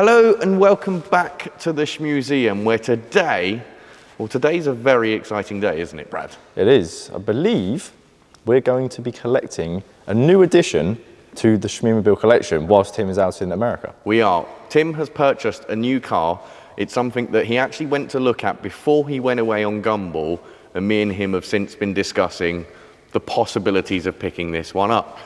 Hello and welcome back to the Shmuseum, where today's a very exciting day, isn't it, Brad? It is. I believe we're going to be collecting a new addition to the Shmee150 collection whilst Tim is out in America. We are. Tim has purchased a new car. It's something that he actually went to look at before he went away on Gumball, and me and him have since been discussing the possibilities of picking this one up.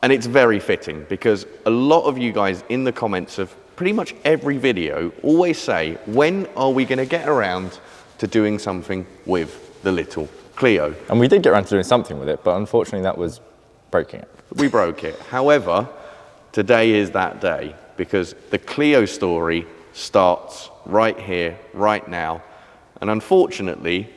And it's very fitting because a lot of you guys in the comments of pretty much every video always say, when are we going to get around to doing something with the little Clio? And we did get around to doing something with it, but unfortunately that was breaking it. We broke it. However, today is that day because the Clio story starts right here, right now. And unfortunately,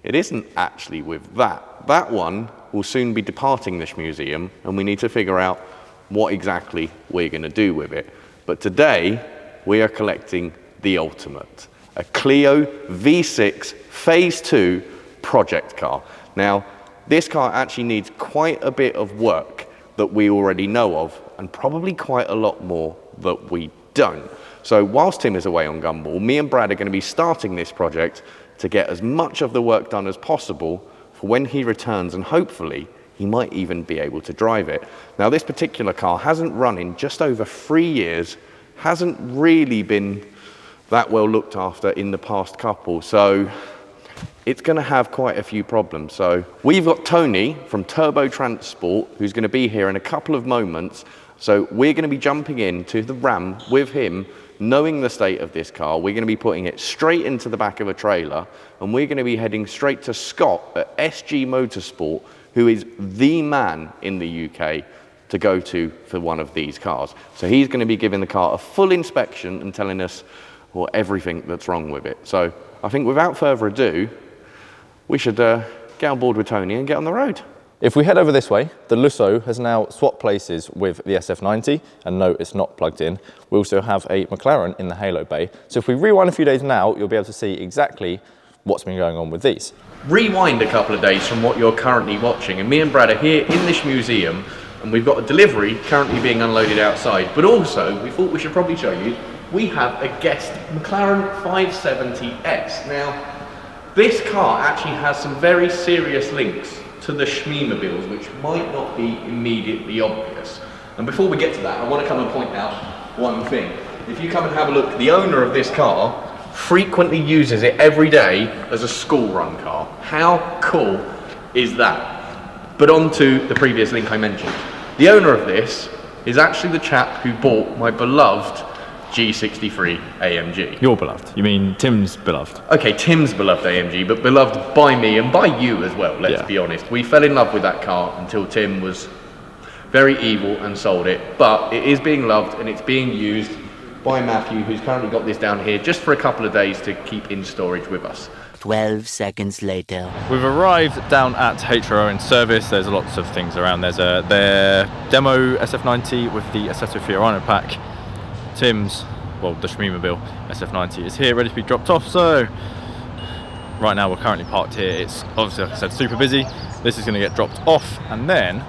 it isn't actually with that. That one will soon be departing the Shmuseum, and we need to figure out what exactly we're going to do with it. But today, we are collecting the ultimate, a Clio V6 Phase 2 project car. Now, this car actually needs quite a bit of work that we already know of, and probably quite a lot more that we don't. So whilst Tim is away on Gumball, me and Brad are going to be starting this project to get as much of the work done as possible for when he returns, and hopefully he might even be able to drive it. Now, this particular car hasn't run in just over 3 years, hasn't really been that well looked after in the past couple, so it's going to have quite a few problems. So we've got Tony from Turbo Transport, who's going to be here in a couple of moments. So we're going to be jumping into the Ram with him, knowing the state of this car. We're going to be putting it straight into the back of a trailer, and we're going to be heading straight to Scott at SG Motorsport, who is the man in the UK to go to for one of these cars. So he's going to be giving the car a full inspection and telling us everything that's wrong with it. So I think without further ado, we should get on board with Tony and get on the road. If we head over this way, the Lusso has now swapped places with the SF90, and no, it's not plugged in. We also have a McLaren in the Halo bay. So if we rewind a few days now, you'll be able to see exactly what's been going on with these. Rewind a couple of days from what you're currently watching, and me and Brad are here in the Shmuseum, and we've got a delivery currently being unloaded outside. But also, we thought we should probably show you, we have a guest McLaren 570S. Now, this car actually has some very serious links to the Shmee150's, which might not be immediately obvious. And before we get to that, I want to come and point out one thing. If you come and have a look, the owner of this car frequently uses it every day as a school run car. How cool is that? But on to the previous link I mentioned. The owner of this is actually the chap who bought my beloved G63 AMG. Your beloved? You mean Tim's beloved? Okay, Tim's beloved AMG, but beloved by me and by you as well, let's be honest. We fell in love with that car until Tim was very evil and sold it, but it is being loved and it's being used by Matthew, who's currently got this down here just for a couple of days to keep in storage with us. 12 seconds later. We've arrived down at HRO in service. There's lots of things around. There's their demo SF90 with the Assetto Fiorano pack. Tim's, well, the Shmee150 SF90 is here, ready to be dropped off. So right now we're currently parked here. It's obviously, like I said, super busy. This is going to get dropped off, and then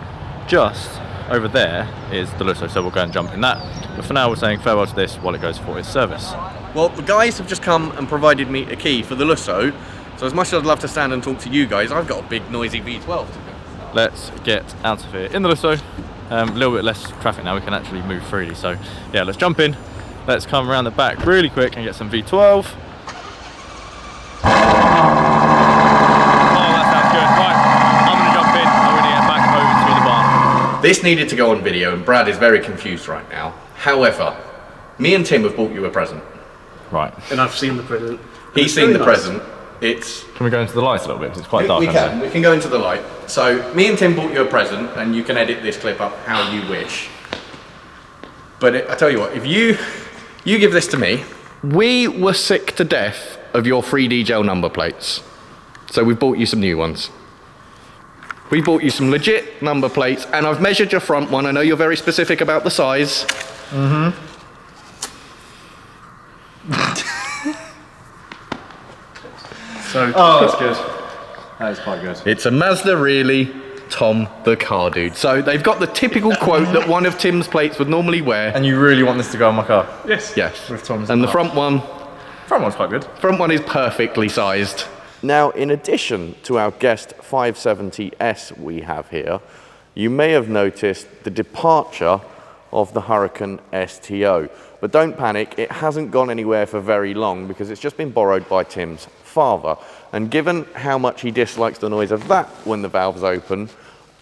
just over there is the Lusso, so we'll go and jump in that. But for now, we're saying farewell to this while it goes for its service. Well, the guys have just come and provided me a key for the Lusso, so as much as I'd love to stand and talk to you guys, I've got a big noisy V12 to go. Let's get out of here in the Lusso. A little bit less traffic now, we can actually move freely. So yeah, let's jump in. Let's come around the back really quick and get some V12. Oh, that sounds good. Right, I'm gonna jump in and we're gonna get back over to the barn. This needed to go on video and Brad is very confused right now. However, me and Tim have bought you a present. Right. And I've seen the present. He's seen the present. Can we go into the light a little bit? It's quite dark. We can go into the light. So me and Tim bought you a present, and you can edit this clip up how you wish. But I tell you what, if you give this to me, we were sick to death of your 3D gel number plates. So we've bought you some new ones. We bought you some legit number plates, and I've measured your front one. I know you're very specific about the size. Mm-hmm. So, oh, that's good. That is quite good. It's a Mazda really Tom the car dude. So they've got the typical quote that one of Tim's plates would normally wear. And you really want this to go on my car? Yes. Yes. With Tom's and the front one. Front one's quite good. Front one is perfectly sized. Now, in addition to our guest 570S we have here, you may have noticed the departure of the Hurricane STO. But don't panic, it hasn't gone anywhere for very long because it's just been borrowed by Tim's father. And given how much he dislikes the noise of that when the valves open,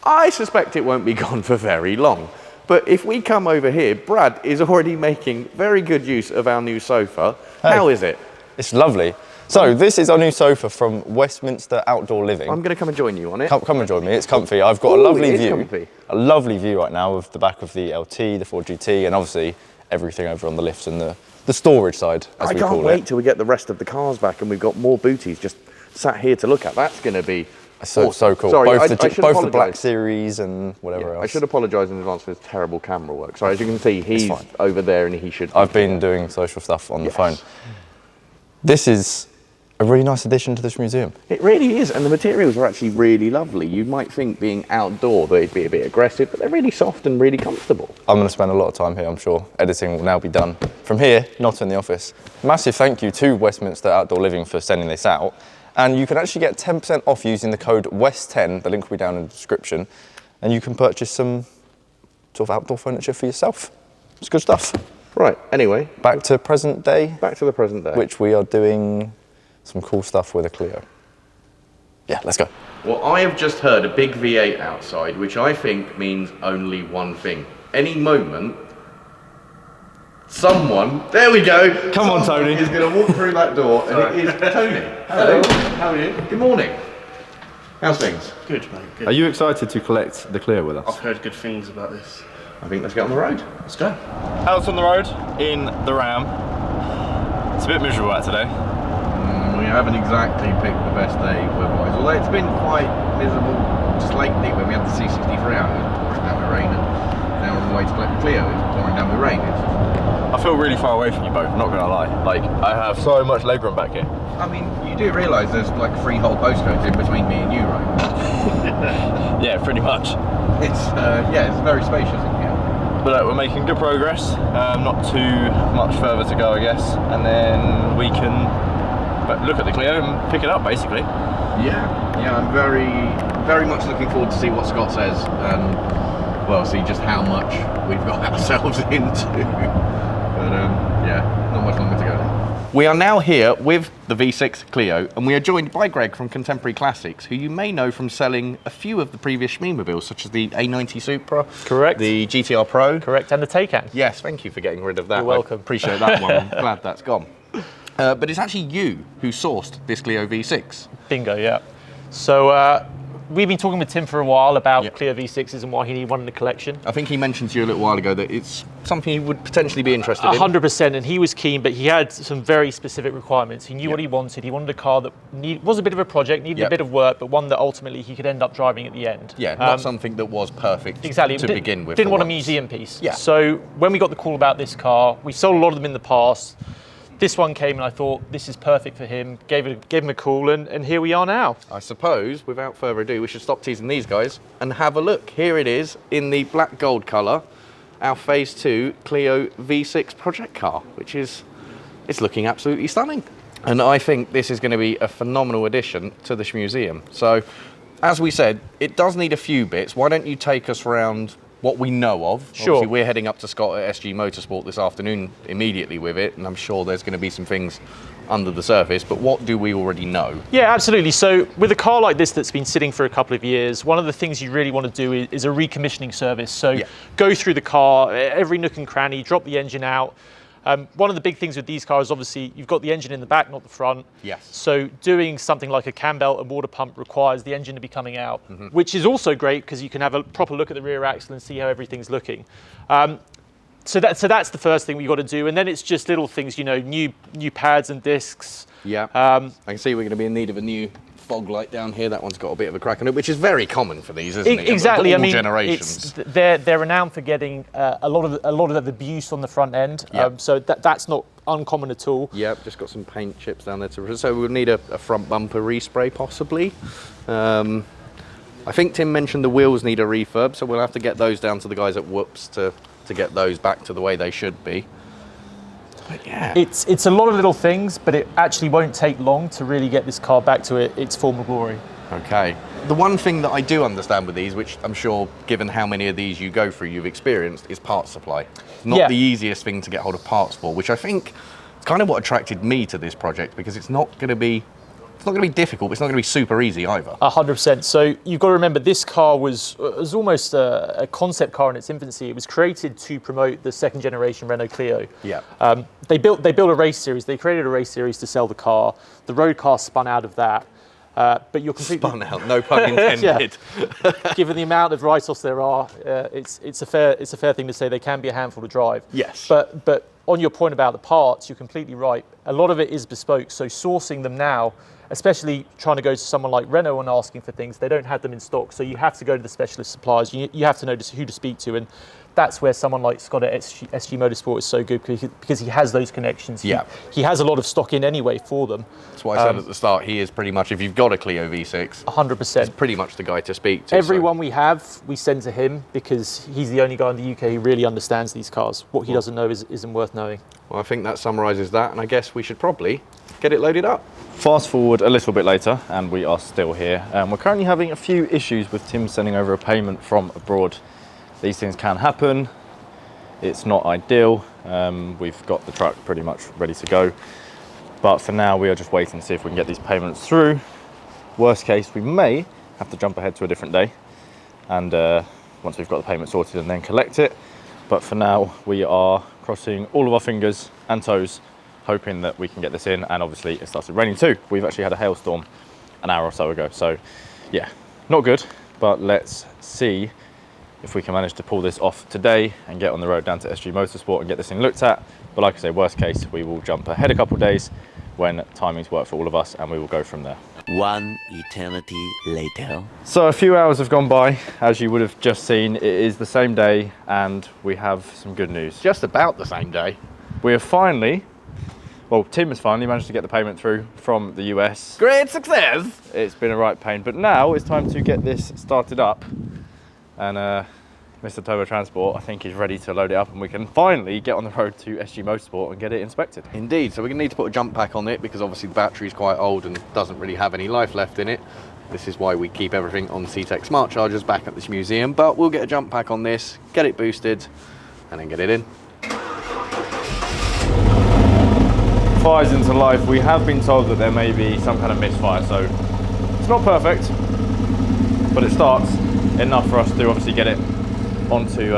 I suspect it won't be gone for very long. But if we come over here, Brad is already making very good use of our new sofa. Hey. How is it? It's lovely. So this is our new sofa from Westminster Outdoor Living. I'm going to come and join you on it. Come and join me. It's comfy. I've got a lovely view right now of the back of the LT, the Ford GT, and obviously everything over on the lifts and the storage side, as we call it. I can't wait till we get the rest of the cars back and we've got more booties just sat here to look at. That's going to be so cool. Sorry, both I the Black Series and whatever else. I should apologise in advance for his terrible camera work. So as you can see, he's over there and he should... I've been doing social stuff on the phone. This is a really nice addition to this museum. It really is, and the materials are actually really lovely. You might think being outdoor they'd be a bit aggressive, but they're really soft and really comfortable. I'm going to spend a lot of time here, I'm sure. Editing will now be done from here, not in the office. Massive thank you to Westminster Outdoor Living for sending this out. And you can actually get 10% off using the code WEST10, the link will be down in the description, and you can purchase some sort of outdoor furniture for yourself. It's good stuff. Right, anyway. Back to present day. Back to the present day. Which we are doing some cool stuff with a Clio. Yeah, let's go. Well, I have just heard a big V8 outside, which I think means only one thing. Any moment, someone, there we go. Come on, Tony. Is going to walk through that door, and it is Tony. Hello. How are you? Good morning. How's things? Good, mate. Good. Are you excited to collect the Clio with us? I've heard good things about this. I think let's get on the road. Let's go. Out on the road in the Ram. It's a bit miserable out today. We haven't exactly picked the best day weather-wise, although it's been quite miserable just lately when we had the C63 out, it was pouring down with rain, and now on the way to collect the Clio, it's pouring down with rain. I feel really far away from you both, not gonna lie. Like, I have so much legroom back here. I mean, you do realise there's like 3 whole postcodes in between me and you, right? Yeah, pretty much. It's, it's very spacious in here. But we're making good progress, not too much further to go, I guess, and then we can look at the Clio and pick it up, basically. Yeah, I'm very much looking forward to see what Scott says, and well, see just how much we've got ourselves into. But not much longer to go now. We are now here with the V6 Clio, and we are joined by Greg from Contemporary Classics, who you may know from selling a few of the previous Shmee150's, such as the A90 Supra, correct, the GTR Pro, correct, and the Taycan. Yes, thank you for getting rid of that. You're welcome. I appreciate that one. I'm glad that's gone. But it's actually you who sourced this Clio V6. Bingo, yeah. So we've been talking with Tim for a while about Clio V6s and why he needed one in the collection. I think he mentioned to you a little while ago that it's something he would potentially be interested in. 100%, and he was keen, but he had some very specific requirements. He knew what he wanted. He wanted a car that was a bit of a project, needed a bit of work, but one that ultimately he could end up driving at the end. Yeah, not something that was perfect to begin with. Didn't want a museum piece. Yeah. So when we got the call about this car, we sold a lot of them in the past. This one came and I thought, this is perfect for him, gave him a call, and here we are now. I suppose, without further ado, we should stop teasing these guys and have a look. Here it is, in the black gold colour, our Phase 2 Clio V6 project car, which is, it's looking absolutely stunning. And I think this is going to be a phenomenal addition to the Shmuseum. So, as we said, it does need a few bits. Why don't you take us around what we know of? Sure. Obviously, we're heading up to Scott at SG Motorsport this afternoon immediately with it, and I'm sure there's going to be some things under the surface, but what do we already know? Yeah, absolutely. So with a car like this that's been sitting for a couple of years, one of the things you really want to do is a recommissioning service. So go through the car, every nook and cranny, drop the engine out. One of the big things with these cars, obviously, you've got the engine in the back, not the front. Yes. So doing something like a cam belt and water pump requires the engine to be coming out, which is also great because you can have a proper look at the rear axle and see how everything's looking. So that's the first thing we've got to do, and then it's just little things, you know, new pads and discs. Yeah. I can see we're going to be in need of a new fog light down here. That one's got a bit of a crack on it, which is very common for these, isn't it? Exactly. Of all I mean, generations. They're renowned for getting a lot of the abuse on the front end. So that's not uncommon at all. Yep. Just got some paint chips down there so we'll need a front bumper respray possibly. I think Tim mentioned the wheels need a refurb, so we'll have to get those down to the guys at Whoops to get those back to the way they should be. But yeah. It's a lot of little things, but it actually won't take long to really get this car back to its former glory. Okay. The one thing that I do understand with these, which I'm sure, given how many of these you go through, you've experienced, is parts supply. It's not the easiest thing to get hold of parts for, which I think is kind of what attracted me to this project, because it's not going to be difficult, but it's not going to be super easy either. 100%. So you've got to remember, this car was almost a concept car in its infancy. It was created to promote the second generation Renault Clio. Yeah. They built a race series. They created a race series to sell the car. The road car spun out of that. But you're completely spun out, no pun intended. Given the amount of write-offs there are, it's a fair thing to say they can be a handful to drive. Yes. But on your point about the parts, you're completely right. A lot of it is bespoke. So sourcing them now, especially trying to go to someone like Renault and asking for things, they don't have them in stock. So you have to go to the specialist suppliers. You have to know who to speak to, and that's where someone like Scott at SG Motorsport is so good, because he has those connections. He has a lot of stock in anyway for them. That's why I said at the start, he is pretty much, if you've got a Clio V6, 100%. he's pretty much the guy to speak to. Everyone we have, we send to him, because he's the only guy in the UK who really understands these cars. What he doesn't know isn't worth knowing. Well, I think that summarises that, and I guess we should probably get it loaded up. Fast forward a little bit later, and we are still here. We're currently having a few issues with Tim sending over a payment from abroad. These things can happen. It's not ideal. We've got the truck pretty much ready to go, but for now we are just waiting to see if we can get these payments through. Worst case, we may have to jump ahead to a different day, and once we've got the payment sorted, and then collect it. But for now, we are crossing all of our fingers and toes, hoping that we can get this in. And obviously it started raining too. We've actually had a hailstorm an hour or so ago, so yeah, not good. But let's see if we can manage to pull this off today and get on the road down to SG Motorsport and get this thing looked at. But like I say, worst case, we will jump ahead a couple of days when timings work for all of us, and we will go from there. One eternity later. So a few hours have gone by, as you would have just seen. It is the same day, and we have some good news. Just about the same day. We have finally, well, Tim has finally managed to get the payment through from the US. Great success! It's been a right pain, but now it's time to get this started up. And Mr. Turbo Transport, I think, is ready to load it up, and we can finally get on the road to SG Motorsport and get it inspected. Indeed, so we're going to need to put a jump pack on it, because obviously the battery's quite old and doesn't really have any life left in it. This is why we keep everything on CTEK smart chargers back at the Shmuseum, but we'll get a jump pack on this, get it boosted, and then get it in. Fires into life. We have been told that there may be some kind of misfire, so it's not perfect, but it starts enough for us to obviously get it onto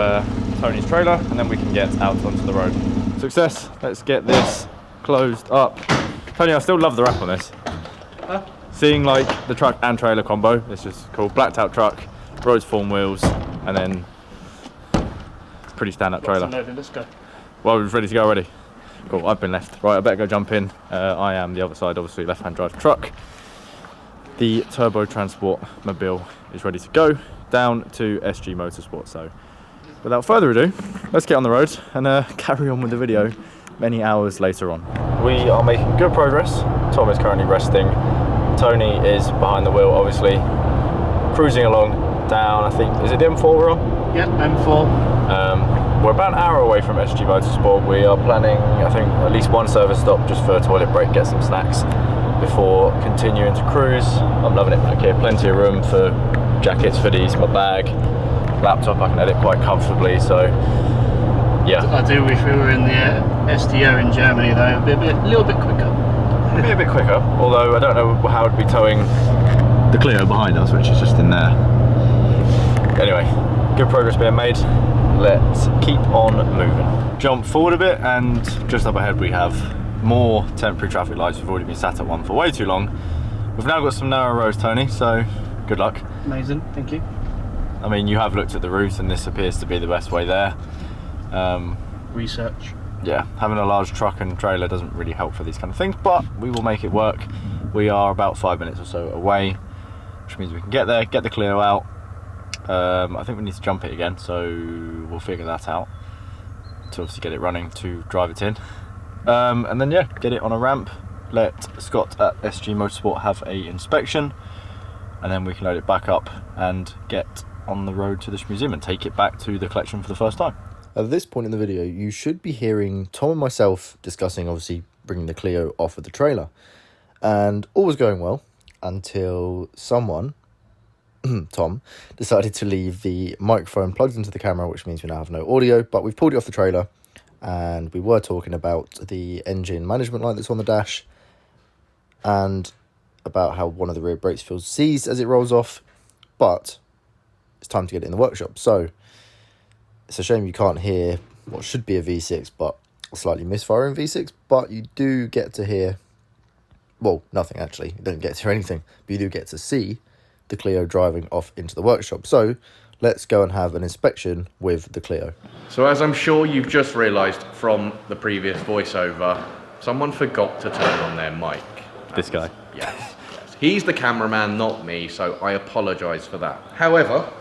Tony's trailer, and then we can get out onto the road. Success. Let's get this closed up. Tony, I still love the wrap on this. Huh? Seeing like the truck and trailer combo, it's just cool. Blacked out truck, rose form wheels, and then pretty stand-up trailer. Let's go. Well, we're ready to go already. Cool, I've been left. Right, I better go jump in. I am the other side, obviously left-hand drive truck. The Turbo Transport Mobile is ready to go down to SG Motorsport. So without further ado, let's get on the road and carry on with the video many hours later on. We are making good progress. Tom is currently resting. Tony is behind the wheel, obviously, cruising along down, I think, is it the M4 we're on? Yep, M4. We're about an hour away from SG Motorsport. We are planning, I think, at least one service stop just for a toilet break, get some snacks before continuing to cruise. I'm loving it back here. Plenty of room for jackets, hoodies, my bag, laptop. I can edit quite comfortably, so yeah. I do wish we were in the STO in Germany though. It'd be a little bit quicker. It'd be a bit quicker, although I don't know how it'd be towing the Clio behind us, which is just in there. Anyway, good progress being made. Let's keep on moving. Jump forward a bit, and just up ahead we have more temporary traffic lights. We've already been sat at one for way too long. We've now got some narrow roads, Tony, so good luck. Amazing, thank you. I mean, you have looked at the route, and this appears to be the best way there. Research. Yeah, having a large truck and trailer doesn't really help for these kind of things, but we will make it work. We are about 5 minutes or so away, which means we can get there, get the Clio out. I think we need to jump it again, so we'll figure that out to obviously get it running to drive it in. And then yeah, get it on a ramp, let Scott at SG Motorsport have a inspection, and then we can load it back up and get on the road to the Shmuseum and take it back to the collection for the first time. At this point in the video, you should be hearing Tom and myself discussing, obviously, bringing the Clio off of the trailer. And all was going well until someone, Tom, decided to leave the microphone plugged into the camera, which means we now have no audio, but we've pulled it off the trailer, and we were talking about the engine management light that's on the dash, and about how one of the rear brakes feels seized as it rolls off, but it's time to get it in the workshop. So it's a shame you can't hear what should be a V6, but a slightly misfiring V6, but you do get to hear, well, nothing actually, you don't get to hear anything, but you do get to see the Clio driving off into the workshop. So let's go and have an inspection with the Clio. So as I'm sure you've just realised from the previous voiceover, someone forgot to turn on their mic. This guy. Yes. He's the cameraman, not me, so I apologise for that. However,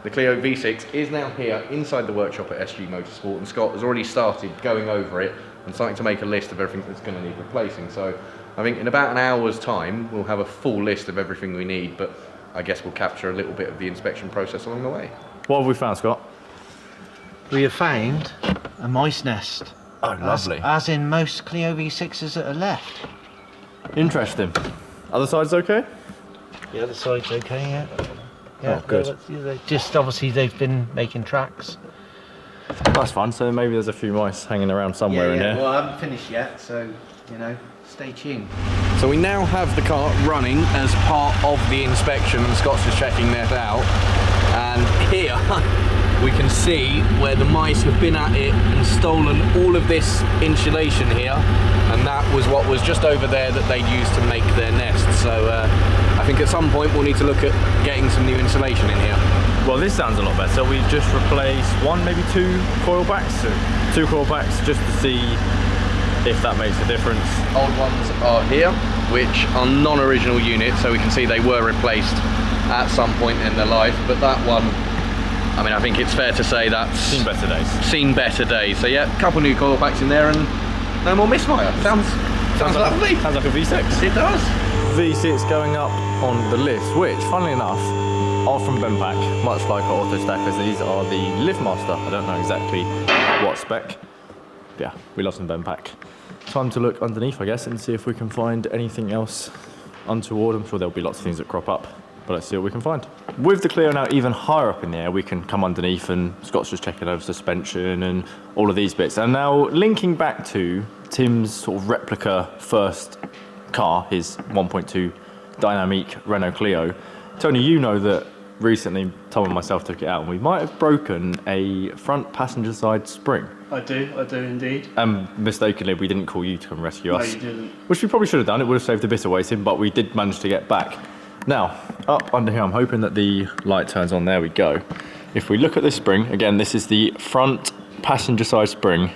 the Clio V6 is now here inside the workshop at SG Motorsport, and Scott has already started going over it and starting to make a list of everything that's going to need replacing. So I think in about an hour's time, we'll have a full list of everything we need, but I guess we'll capture a little bit of the inspection process along the way. What have we found, Scott? We have found a mice nest. Oh, lovely. As in most Clio V6s that are left. Interesting. Other side's okay? The other side's okay, yeah. Oh, good. Just obviously they've been making tracks. That's fun. So maybe there's a few mice hanging around somewhere in here. Well, I haven't finished yet, so, you know, stay tuned. So we now have the car running as part of the inspection, and Scott's just checking that out. And here we can see where the mice have been at it and stolen all of this insulation here, and that was what was just over there that they used to make their nest. So I think at some point we'll need to look at getting some new insulation in here. Well, this sounds a lot better. We've just replaced one, maybe two coil packs. So 2 coil packs just to see if that makes a difference. Old ones are here, which are non-original units, so we can see they were replaced at some point in their life, but that one, I mean, I think it's fair to say that's Seen better days. Seen better days. So yeah, a couple new coil packs in there and no more misfire. Sounds lovely. Sounds like a V6. It does. V6 going up on the list, which, funnily enough, are from Benpack, much like our auto stackers. These are the Liftmaster. I don't know exactly what spec. Yeah, we love some Benpack. Time to look underneath, I guess, and see if we can find anything else untoward. I'm sure there'll be lots of things that crop up, but let's see what we can find. With the Clio now even higher up in the air, we can come underneath, and Scott's just checking over suspension and all of these bits. And now linking back to Tim's sort of replica first car, his 1.2 dynamic Renault Clio. Tony, you know that recently Tom and myself took it out and we might have broken a front passenger side spring. I do indeed. And mistakenly we didn't call you to come rescue us. No, you didn't. Which we probably should have done. It would have saved a bit of waiting, but we did manage to get back. Now, up under here, I'm hoping that the light turns on. There we go. If we look at this spring, again, this is the front passenger side spring.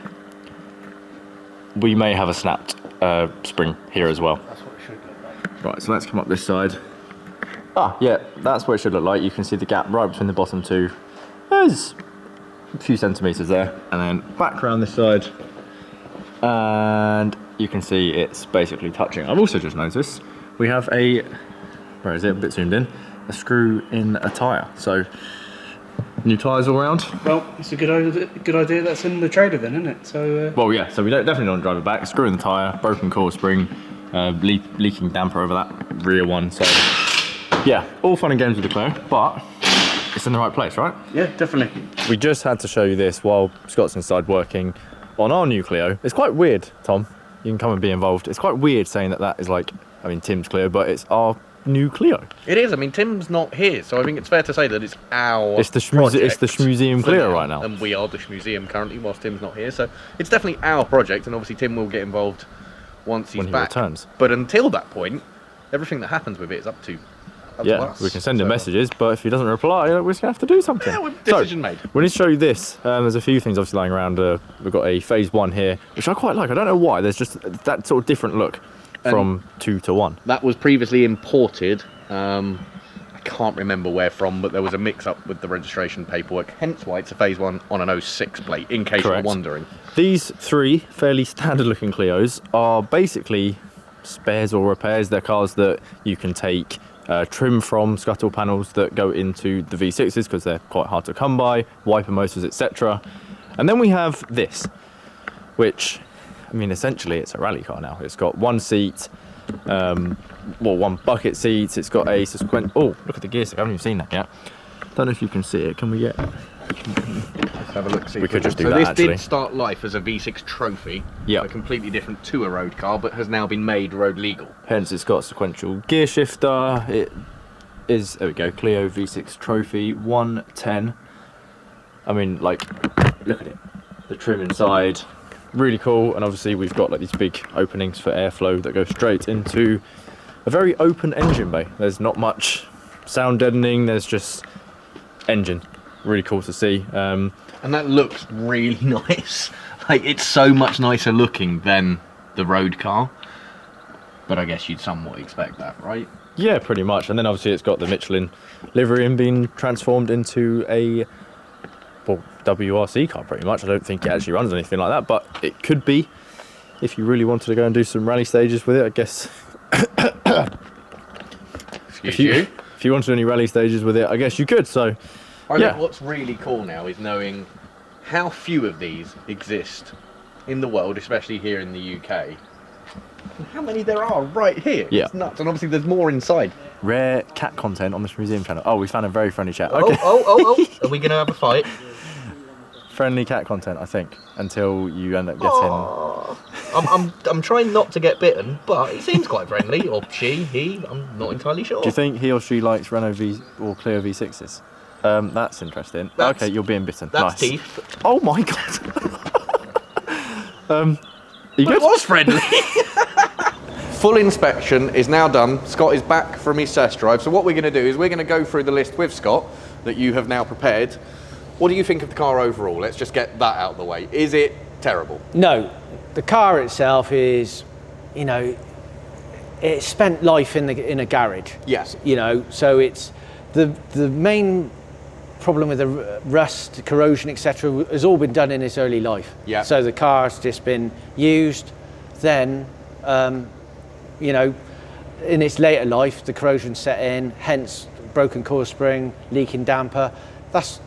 We may have a snapped spring here as well. That's what it should look like. Right, so let's come up this side. Ah, yeah, that's what it should look like. You can see the gap right between the bottom two. There's a few centimetres there. And then back around this side. And you can see it's basically touching. I've also just noticed we have a, where is it, a bit zoomed in, a screw in a tyre. So, new tyres all around. Well, it's a good idea that's in the trailer then, isn't it? So. Well, yeah, so we definitely don't drive it back. Screw in the tyre, broken coil spring, leaking damper over that rear one. So, yeah, all fun and games with the Clio, but it's in the right place, right? Yeah, definitely. We just had to show you this while Scott's inside working on our new Clio. It's quite weird, Tom. You can come and be involved. It's quite weird saying that is like, I mean, Tim's Clio, but it's our new Clio. It is. I mean, Tim's not here, so I think it's fair to say that it's our It's the Shmuseum Clio right now. And we are the Shmuseum currently whilst Tim's not here, so it's definitely our project, and obviously Tim will get involved once he's When he back. returns. But until that point, everything that happens with it is up to us. We can send him messages, but if he doesn't reply, we're just going to have to do something. Yeah, decision made. We need to show you this. There's a few things obviously lying around. We've got a phase 1 here, which I quite like. I don't know why. There's just that sort of different look from 2 to 1. That was previously imported. I can't remember where from, but there was a mix-up with the registration paperwork, hence why it's a phase 1 on an 06 plate, in case you're wondering. These 3 fairly standard-looking Clios are basically spares or repairs. They're cars that you can take trim from scuttle panels that go into the V6s because they're quite hard to come by, wiper motors, etc. And then we have this, which, I mean, essentially it's a rally car now. It's got one seat, one bucket seat. It's got a sequential. Oh, look at the gear stick. I haven't even seen that yet. Don't know if you can see it. Can we get? Let's have a look. See we could just do so that. This actually did start life as a V6 trophy. Yeah. Completely different to a road car, but has now been made road legal. Hence, it's got a sequential gear shifter. It is, there we go, Clio V6 trophy 110. I mean, like, look at it. The trim inside, really cool. And obviously, we've got like these big openings for airflow that go straight into a very open engine bay. There's not much sound deadening. There's just engine. Really cool to see. And that looks really nice. Like, it's so much nicer looking than the road car. But I guess you'd somewhat expect that, right? Yeah, pretty much. And then obviously it's got the Michelin livery and being transformed into a WRC car pretty much. I don't think it actually runs anything like that, but it could be if you really wanted to go and do some rally stages with it, I guess. If you wanted any rally stages with it, I guess you could. So I think what's really cool now is knowing how few of these exist in the world, especially here in the UK. And how many there are right here. Yeah. It's nuts. And obviously there's more inside. Rare cat content on the Shmuseum channel. Oh, we found a very friendly chat. Oh, Okay. oh. Are we going to have a fight? Friendly cat content, I think, until you end up getting... I'm trying not to get bitten, but it seems quite friendly. Or she, he, I'm not entirely sure. Do you think he or she likes Renault V or Clio V6's? That's interesting. Okay, you're being bitten. That's nice. teeth. Oh my god. You But good? it was friendly. Full inspection is now done. Scott is back from his test drive. So what we're going to do is we're going to go through the list with Scott that you have now prepared. What do you think of the car overall? Let's just get that out of the way. Is it terrible? No, the car itself is, you know, it spent life in a garage. Yes. You know, so it's the main problem with the rust, corrosion, etc. has all been done in its early life. Yeah. So the car's just been used, then, you know, in its later life, the corrosion set in, hence broken coil spring, leaking damper. That's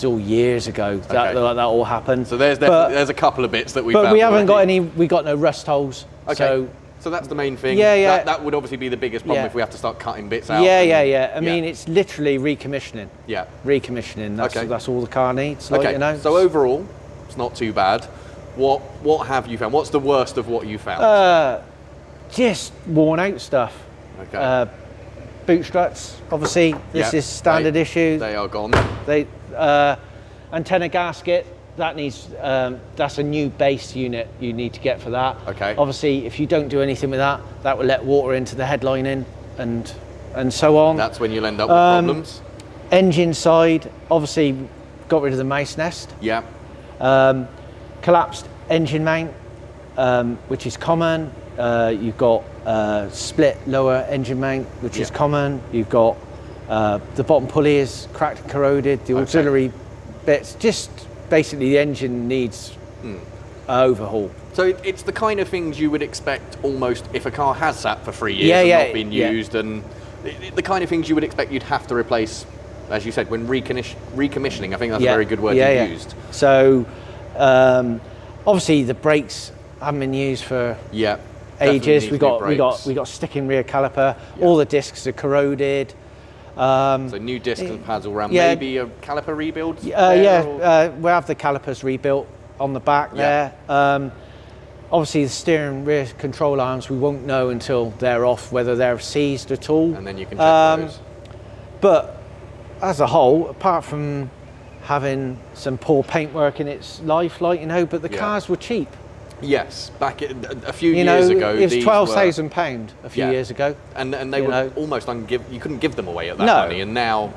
all years ago. That all happened. So there's a couple of bits that we found. But we haven't already. we got no rust holes. Okay. So that's the main thing. Yeah. That would obviously be the biggest problem if we have to start cutting bits out. Yeah. I mean, it's literally recommissioning. Yeah. Recommissioning. Okay. That's all the car needs. Like, Okay. you know. So overall, it's not too bad. What have you found? What's the worst of what you found? Just worn out stuff. Okay. Boot struts. Obviously, this is standard issue. They are gone. Antenna gasket. That needs. That's a new base unit you need to get for that. Okay. Obviously, if you don't do anything with that, that will let water into the headlining and so on. That's when you'll end up with problems. Engine side, obviously, got rid of the mouse nest. Yeah. Collapsed engine mount, which is common. You've got split lower engine mount, which is common. You've got the bottom pulley is cracked and corroded. The auxiliary bits, just basically the engine needs overhaul. So it's the kind of things you would expect almost if a car has sat for 3 years and not been used, and the kind of things you would expect you'd have to replace, as you said, when recommissioning. I think that's a very good word you used. So obviously the brakes haven't been used for ages. We got sticking rear caliper. All the discs are corroded. So new discs and pads all around. Maybe a caliper rebuild. We'll have the calipers rebuilt on the back there. Obviously the steering rear control arms, we won't know until they're off whether they're seized at all. And then you can check those. But as a whole, apart from having some poor paintwork in its life, like, you know, but the cars were cheap. Yes, back a few years ago. It was £12,000 a few years ago. And they were almost you couldn't give them away at that money. And now,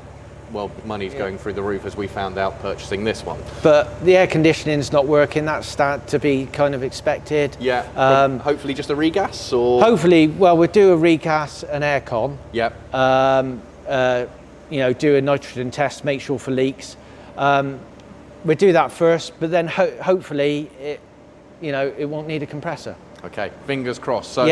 well, money's going through the roof, as we found out purchasing this one. But the air conditioning's not working. That's start to be kind of expected. Yeah. Hopefully just a regas, or hopefully, well, we'll do a regas and aircon. Yep. You know, do a nitrogen test, make sure for leaks. We'll do that first, but then hopefully it won't need a compressor. Okay, fingers crossed. So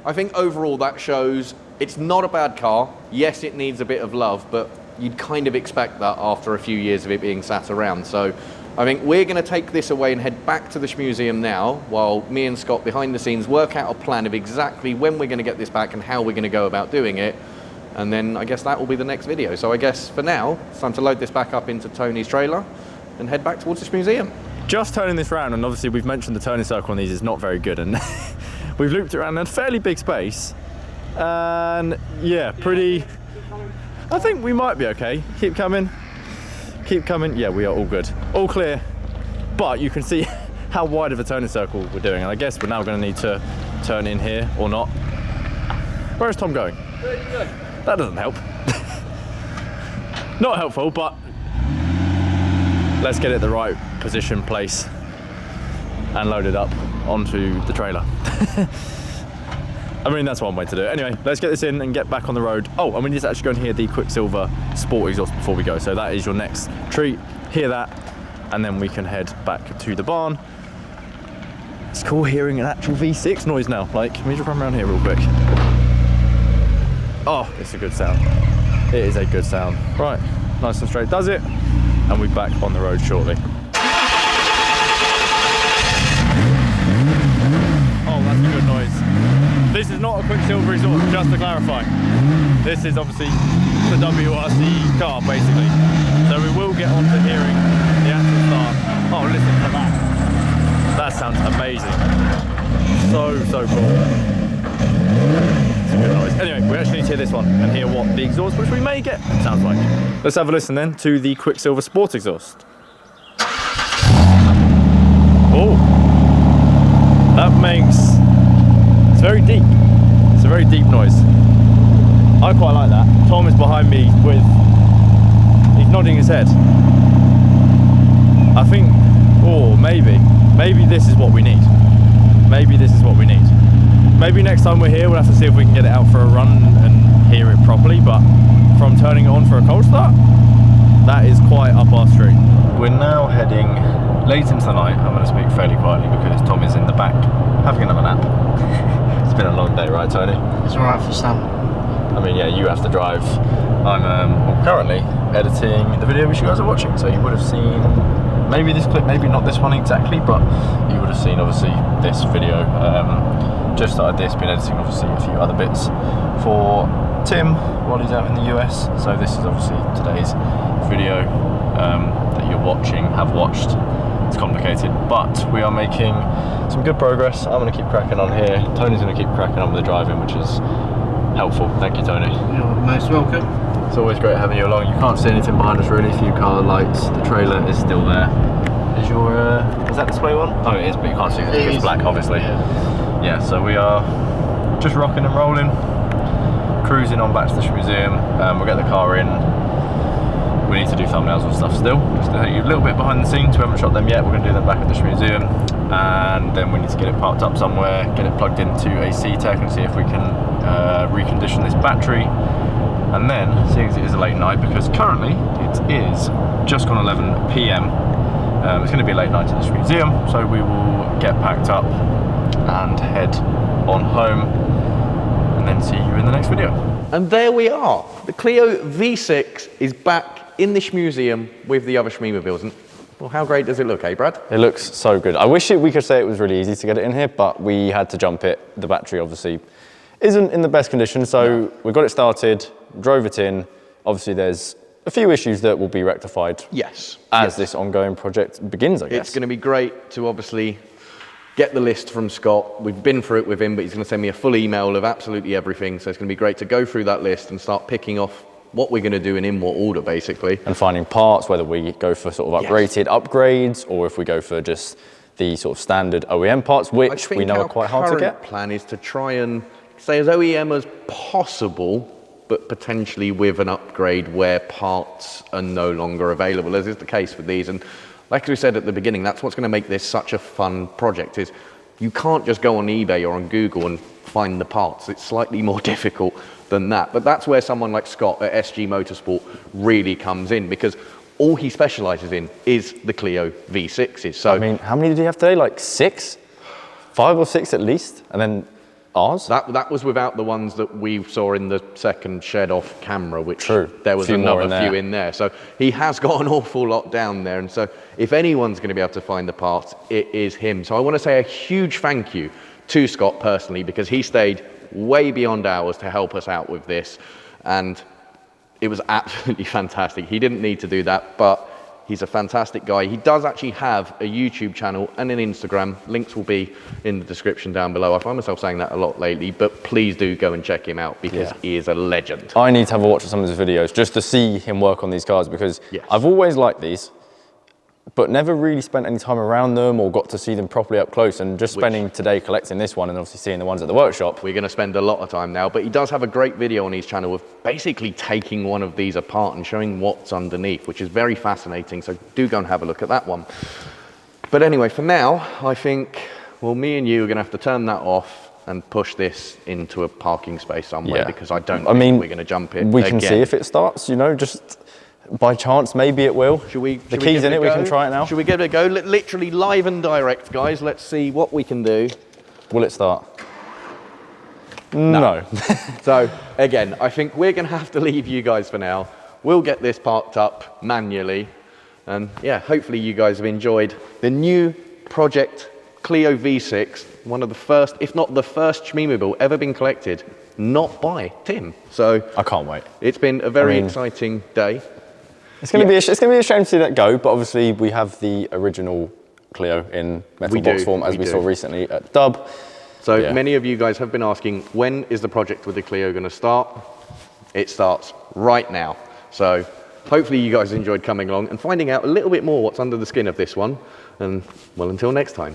I think overall that shows it's not a bad car. Yes, it needs a bit of love, but you'd kind of expect that after a few years of it being sat around. So I think we're going to take this away and head back to the Shmuseum now, while me and Scott behind the scenes work out a plan of exactly when we're going to get this back and how we're going to go about doing it. And then I guess that will be the next video. So I guess for now, it's time to load this back up into Tony's trailer and head back towards the Shmuseum. Just turning this round, and obviously we've mentioned the turning circle on these is not very good, and we've looped around in a fairly big space, and yeah, pretty, I think we might be okay. Keep coming, yeah, we are all good, all clear, but you can see how wide of a turning circle we're doing, and I guess we're now going to need to turn in here or not. Where's Tom going? That doesn't help. Not helpful, but let's get it the right position, place, and load it up onto the trailer. I mean, that's one way to do it. Anyway, let's get this in and get back on the road. Oh, and we need to actually go and hear the Quicksilver Sport exhaust before we go. So that is your next treat. Hear that, and then we can head back to the barn. It's cool hearing an actual V6 noise now. Like, let me just run around here real quick. Oh, it's a good sound. It is a good sound. Right, nice and straight does it. And we're back on the road shortly. Oh, that's a good noise. This is not a Quicksilver exhaust, just to clarify. This is obviously the WRC car, basically. So we will get on to hearing the actual start. Oh, listen to that. That sounds amazing. So cool. It's a good noise. Anyway, we actually need to hear this one and hear what the exhaust, which we may get, sounds like. Let's have a listen then to the Quicksilver Sport exhaust. Oh, that makes, it's very deep. It's a very deep noise. I quite like that. Tom is behind me with, he's nodding his head. I think, oh, maybe this is what we need. Maybe this is what we need. Maybe next time we're here, we'll have to see if we can get it out for a run and hear it properly, but from turning it on for a cold start, that is quite up our street. We're now heading late into the night. I'm going to speak fairly quietly because Tom is in the back having another nap. It's been a long day, right, Tony? It's all right for some. I mean, yeah, you have to drive. I'm currently editing the video which you guys are watching, so you would have seen maybe this clip, maybe not this one exactly, but you would have seen obviously this video. Just started this, been editing obviously a few other bits for Tim while he's out in the US. So this is obviously today's video that you're watching, have watched. It's complicated, but we are making some good progress. I'm going to keep cracking on here. Tony's going to keep cracking on with the driving, which is helpful. Thank you, Tony. You're most welcome. It's always great having you along. You can't see anything behind us really. A few car lights. The trailer is still there. Is your is that display on? Oh, it is, but you can't see because it's black, obviously. Yeah, so we are just rocking and rolling, cruising on back to the Shmuseum. We'll get the car in. We need to do thumbnails and stuff still, just to take you a little bit behind the scenes. We haven't shot them yet. We're going to do them back at the Shmuseum, and then we need to get it parked up somewhere, get it plugged into a C-Tech and see if we can recondition this battery. And then, seeing as it is a late night, because currently it is just gone 11 PM, it's going to be a late night at the Shmuseum, so we will get packed up and head on home and then see you in the next video. And there we are. The Clio V6 is back in the Shmuseum with the other Shmee150's. And well, how great does it look, eh, Brad? It looks so good. I wish we could say it was really easy to get it in here, but we had to jump it. The battery obviously isn't in the best condition, so we got it started, drove it in. Obviously there's a few issues that will be rectified as this ongoing project begins, I guess. It's going to be great to obviously get the list from Scott. We've been through it with him, but he's going to send me a full email of absolutely everything. So it's going to be great to go through that list and start picking off what we're going to do and in what order, basically. And finding parts, whether we go for sort of uprated upgrades or if we go for just the sort of standard OEM parts, which we know are quite hard to get. Our current plan is to try and stay as OEM as possible, but potentially with an upgrade where parts are no longer available, as is the case with these. And like we said at the beginning, that's what's going to make this such a fun project, is you can't just go on eBay or on Google and find the parts. It's slightly more difficult than that. But that's where someone like Scott at SG Motorsport really comes in, because all he specialises in is the Clio V6s. So I mean, how many did he have today? Like 6? 5 or 6 at least? And then Ours? That was without the ones that we saw in the second shed off camera, which True. there was Few more another in few there. in there. So he has got an awful lot down there. And so if anyone's going to be able to find the parts, it is him. So I want to say a huge thank you to Scott personally, because he stayed way beyond hours to help us out with this. And it was absolutely fantastic. He didn't need to do that, but he's a fantastic guy. He does actually have a YouTube channel and an Instagram. Links will be in the description down below. I find myself saying that a lot lately, but please do go and check him out, because he is a legend. I need to have a watch of some of his videos just to see him work on these cars, because I've always liked these, but never really spent any time around them or got to see them properly up close, and just spending today collecting this one and obviously seeing the ones at the workshop. We're going to spend a lot of time now, but he does have a great video on his channel of basically taking one of these apart and showing what's underneath, which is very fascinating, so do go and have a look at that one. But anyway, for now, I think, well, me and you are going to have to turn that off and push this into a parking space somewhere, because I don't think we're going to jump in. We can see if it starts, you know, just by chance, maybe it will. The key's in it, we can try it now. Should we give it a go? Literally live and direct, guys. Let's see what we can do. Will it start? No. So, again, I think we're going to have to leave you guys for now. We'll get this parked up manually. And yeah, hopefully you guys have enjoyed the new Project Clio V6, one of the first, if not the first Shmee150 ever been collected, not by Tim. So I can't wait. It's been a very exciting day. It's going to be a shame to see that go, but obviously we have the original Clio in metal box form, as we saw recently at Dub. So many of you guys have been asking, when is the project with the Clio going to start? It starts right now. So hopefully you guys enjoyed coming along and finding out a little bit more what's under the skin of this one. And well, until next time.